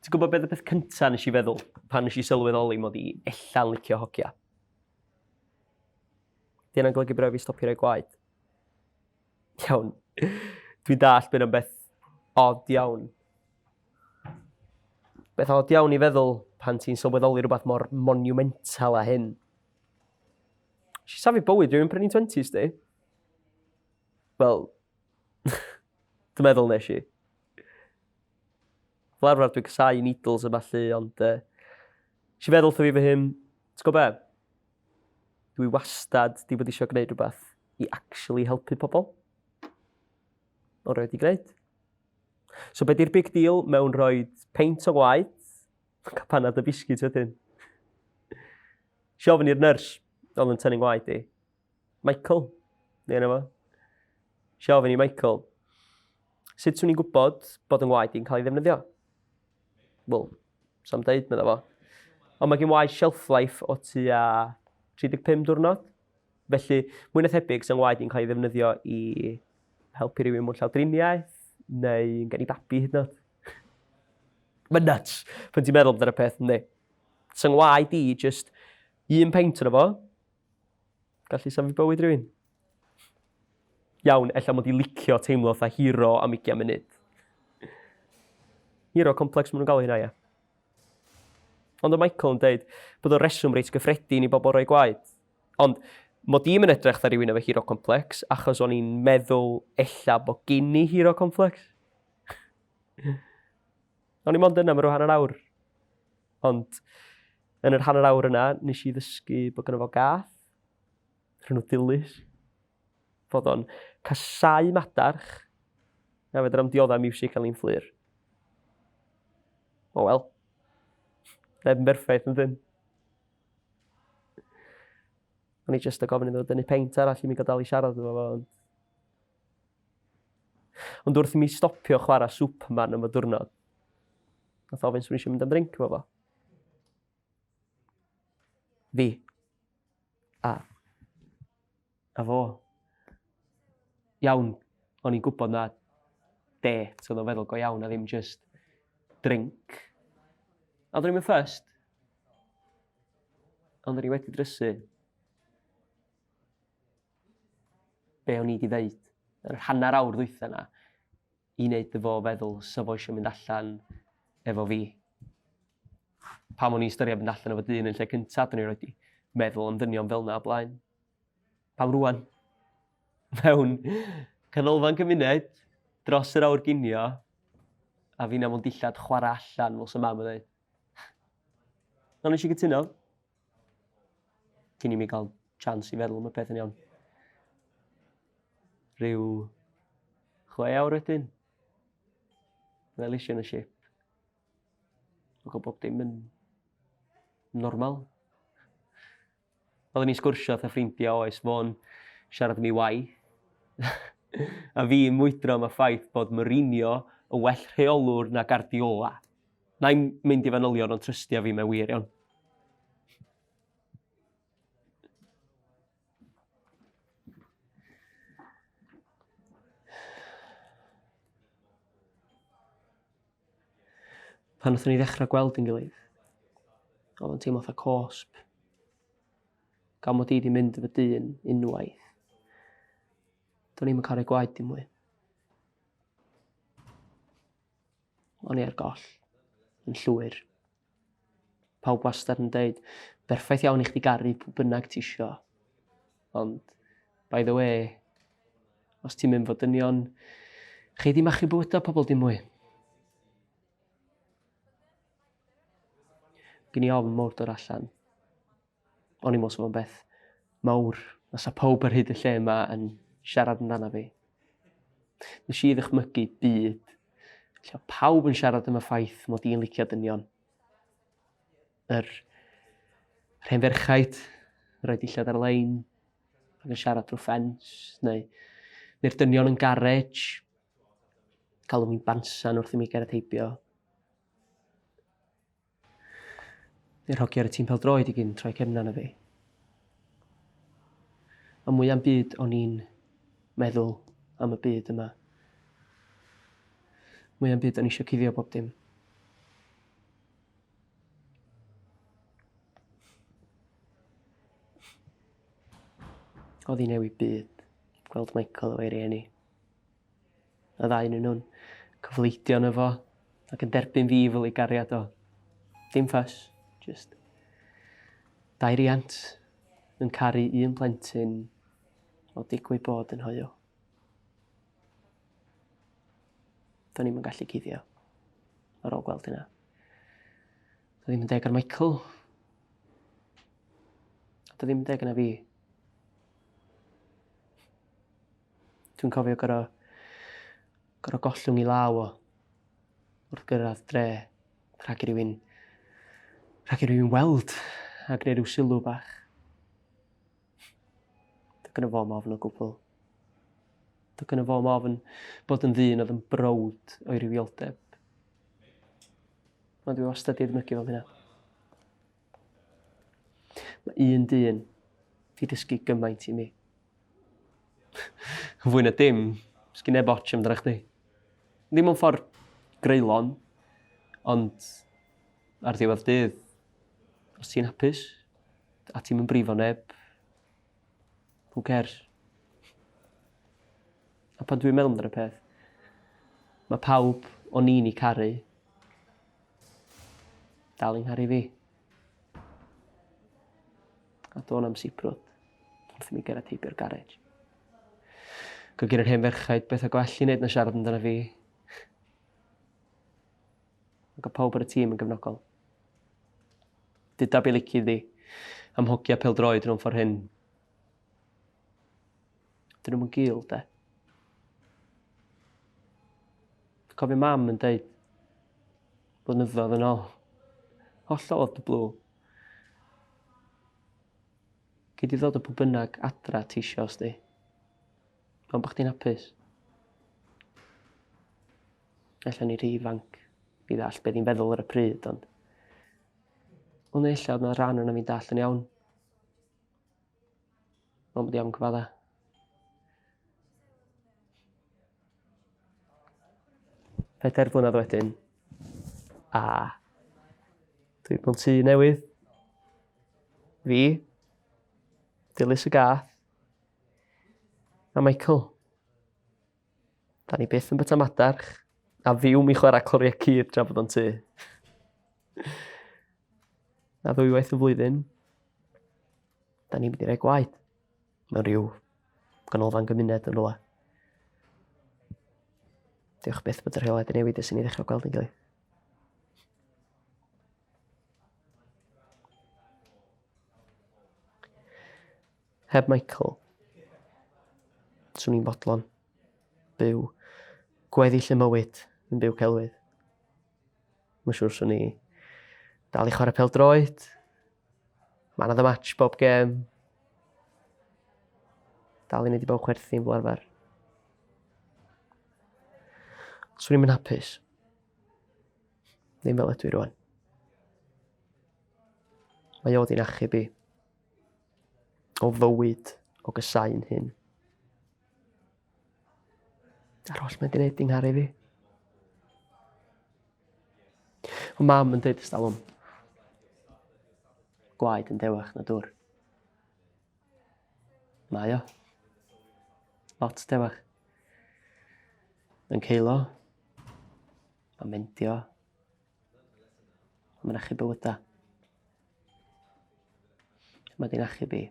Ti'n gwybod beth y peth cyntaf nes i feddwl pan nes i sylweddoli mod i ella'n licio hogia? Di yna'n golygu bod fi stopio rhoi gwaed? Iawn. Dwi'n dall bod yna'n beth od iawn. Beth od iawn i feddwl pan ti'n sylweddoli rhywbeth mor monumental a hyn. Si safi bywyd rhywun prynu 20s di? Wel, dwi'n meddwl nes i. Fel arfer dwi'n casau needles a ballu, ond si feddwl wrtho fi fy hyn, ti'n gwybod be? Dwi wastad di bod eisiau gwneud rhywbeth i actually helpu pobl. O roi wedi gwneud. So be di'r big deal mewn rhoi peint o gwaed, capanad o biscuit wedyn. Si ofyn i'r nyrs oedd yn tynnu'n gwaed i. Michael, neu yna fo. Si ofyn i Michael, sut swn i'n gwybod bod yn gwaed i'n cael ei ddefnyddio? Wel, sam deud medda fo. Ond mae gen waed shelf life o tua 35 diwrnod. Felly, mwy na thebyg sy'n waed i'n cael ei ddefnyddio i helpu rhywun mewn llawdriniaeth, neu yn gen i babi hyd yn oed. Mae'n nuts pan ti'n meddwl amdano'r peth, ynddi. Sy'n waed i just un peint yna fo, gallu safio bywyd rhywun. Iawn, ella mod i licio teimlo fatha hero am 20 munud. Hero complex maen nhw'n gael hynna, ia. Ond o Michael yn dweud bod o reswm reit gyffredin i bobl rhoi gwaed. Ond mod i'm yn edrych dda rhywun efo hero complex achos o'n i'n meddwl ella bod gen i hero complex. O'n i mond yna am yr hanner awr. Ond yn yr hanner awr yna nes i ddysgu bod gynno fo gath. Rhywun o dilys. Fod o'n casau madarch. A fedr am dioddau music a li'n fflir. O wel. Neb yn berffaith yn dyn. O'n i jyst o gofyn iddo dynnu peint arall i mi gael dal i siarad efo fo. Ond wrth i mi stopio chwarae Superman am y diwrnod, nath ofyn swn i eisiau mynd am drink efo fo. Fi. A fo. Iawn, o'n i'n gwybod na det oedd o'n feddwl go iawn a ddim just drink. A dwi'n mynd ffyrst. Ond o'n i wedi drysu be o'n i wedi ddeud. Yr hanner awr ddwytha yna i wneud efo feddwl sef o eisiau mynd allan efo fi. Pam o'n i'n styried mynd allan efo dyn yn lle cyntaf, o'n i wedi meddwl am ddynion fel yna o blaen. Pam rwan? Mewn canolfan cymuned dros yr awr ginio a fi'n am o'n dillad chwarae allan fel sy'n mam yn dweud. Ond nes i gytuno. Cyn i mi gael chance i feddwl am y peth yn iawn. Rhyw 6 awr wedyn. Fel eisiau yn y ship. Ac o bob dim yn normal. Oedden ni'n sgwrsio atha ffrindiau oes fo'n siarad am ei waith. A fi'n mwydro am y ffaith bod Mourinho yn well rheolwr na Guardiola. Na'i'n mynd i fanylion ond trystio fi mewn wir iawn. Pan wnaethon ni ddechrau gweld yn gilydd, oedd yn teimlo fatha cosp. Gan mod i wedi mynd efo dyn unwaith. Do'n i'm yn cael ei gwaed dim mwy. O'n i ar goll, yn llwyr. Pawb wastad yn dweud, berffaith iawn i chdi garu pwy bynnag ti isio. Ond, by the way, os ti'n mynd fod dynion, chi ddim achub bywyd o pobl dim mwy. Gyn i ofn mawr dod allan. O'n i'n meddwl fo'n beth mawr. Nasa pawb ar hyd y lle yma yn siarad amdana fi. Nes i ddychmygu byd lle pawb yn siarad am y ffaith mod i'n licio dynion. Yr rhain ferchaid, rhoi dillad ar-lein, ac yn siarad drwy ffens, neu'r dynion yn garej, cael fi'n bansan wrth i mi gered heibio. Neu'r hogi ar y tîm pêl-droed i gyn troi cefnan y fi. A mwy am byd o'n i'n meddwl am y byd yma. Mwy am byd o'n i eisiau cuddio bob dim. Oedd hi newid byd, gweld Michael o ei rieni. Y ddau yn nhw'n cyfleidio yno fo ac yn derbyn fi fel ei gariad o. Dim ffys, just dau riant yn caru un plentyn o digwydd bod yn hoyw. Do'n ni'm yn gallu cuddio ar ôl gweld hynna. Doedd ddim yn deg ar Michael. Doedd ddim yn deg yna fi. Dwi'n cofio gor'o gollwng i law o wrth gyrraedd dre rhag i rywun weld a gwneud rhyw sylw bach. Doedd gynno fo ofn o gwpwl. Doedd gynno fo ofn bod yn ddyn oedd yn browd o'i rywioldeb. Ond dwi wastad i ddmygu fel hynna. Mae un dyn wedi dysgu gymaint i mi. Fwy na dim, sgyn neb otch amdana chdi. Ddim yn ffordd greulon, ond ar ddiwedd dydd, os ti'n hapus, a ti'n yn brifo neb, who cares? A pan dwi'n meddwl amdano'r peth, mae pawb o'n i'n ei caru dal i'n ngharu fi. A do'n am sibrwd wrth i mi gerdded heibio'r garej. Ac gyda'r hen ferchaid beth o gwell i wneud na siarad amdano fi. Ac o pawb ar y tîm yn gefnogol. Dyda be lici ddi am hogia pêl-droed rhwng ffordd hyn. Dyn nhw'n gul, de. Cofio mam yn deud blynyddoedd yn ôl. Hollol off the blue. Gei di ddod o pwy bynnag adra ti isio os di. Ond bach di'n hapus. Ella ni rhy ifanc i ddall beth i'n feddwl ar y pryd, ond ond ella oedd yna rhan yna fi'n dall yn iawn. Ond bod iawn cyfadda. Pedair blynedd wedyn, a dwi mewn tŷ newydd. Fi, Dilys y Gath, a Michael. Da ni byth yn byta madarch, a fiw mi chwarae cloriau cyd tra bod o'n tŷ. A ddwywaith y flwyddyn, da ni'n mynd i roi gwaed mewn rhyw ganolfan gymuned yn rhywle. Diolch byth bod yr rheolaidd yn newid ys i ni ddechrau gweld yn gilydd. Heb Michael, swn i'n bodlon, byw gweddill y mywyd yn byw celwydd. Mae'n siŵr swn i dal i chwarae pêl-droed, man of the match bob gêm, dal i wneud i bawb chwerthin fel arfer. Swn i'n mynd hapus. Ddim fel ydw i rwan. Mae o di'n achub i o fywyd o gysau'n hyn. A'r holl mae'n gwneud i'n ngharu fi. O mam yn dweud ystalwm. Gwaed yn dewach na dŵr. Mae o. Lot dewach. Yn ceilo. Mae'n mendio. Mae'n achub bywyda. Mae di'n achub i